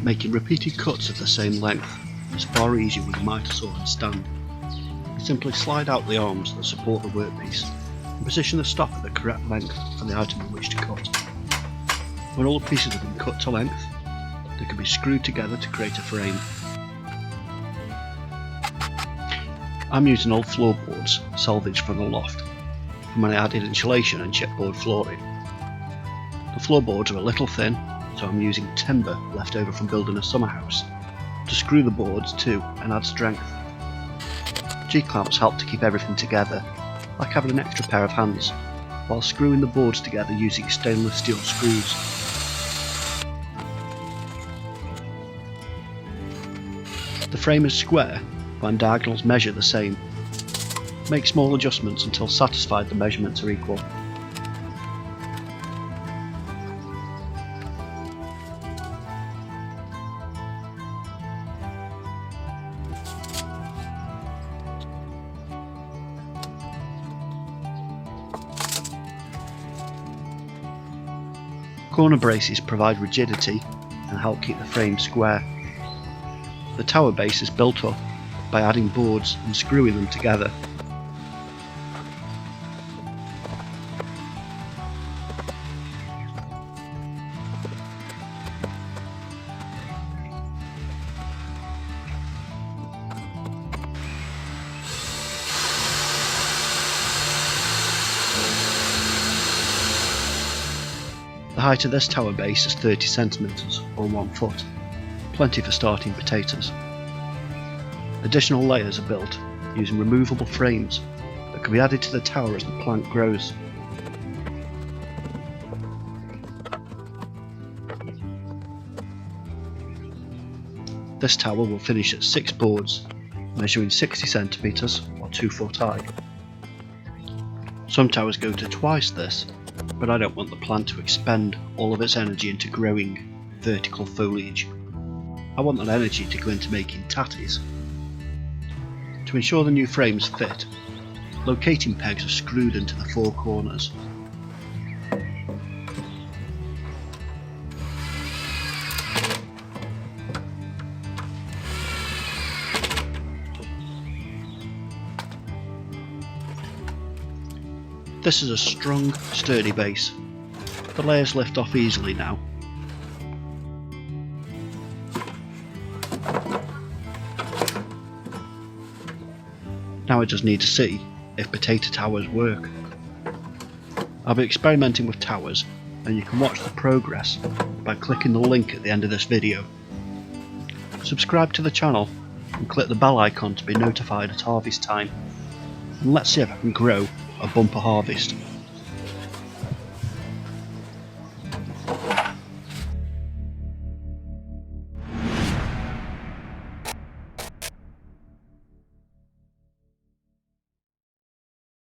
Making repeated cuts of the same length is far easier with a mitre saw and stand. You simply slide out the arms that support the workpiece and position the stop at the correct length for the item in which to cut. When all the pieces have been cut to length, they can be screwed together to create a frame. I'm using old floorboards salvaged from the loft from when I added insulation and chipboard flooring. The floorboards are a little thin, so I'm using timber left over from building a summer house to screw the boards to and add strength. G-clamps help to keep everything together, like having an extra pair of hands, while screwing the boards together using stainless steel screws. The frame is square when diagonals measure the same. Make small adjustments until satisfied the measurements are equal. Corner braces provide rigidity and help keep the frame square. The tower base is built up by adding boards and screwing them together. The height of this tower base is 30 cm or 1 foot, plenty for starting potatoes. Additional layers are built using removable frames that can be added to the tower as the plant grows. This tower will finish at 6 boards, measuring 60 cm or 2 foot high. Some towers go to twice this, but I don't want the plant to expend all of its energy into growing vertical foliage. I want that energy to go into making tatties. To ensure the new frames fit, locating pegs are screwed into the 4 corners. This is a strong, sturdy base. The layers lift off easily now. Now I just need to see if potato towers work. I'll be experimenting with towers, and you can watch the progress by clicking the link at the end of this video. Subscribe to the channel and click the bell icon to be notified at harvest time. And let's see if I can grow a bumper harvest.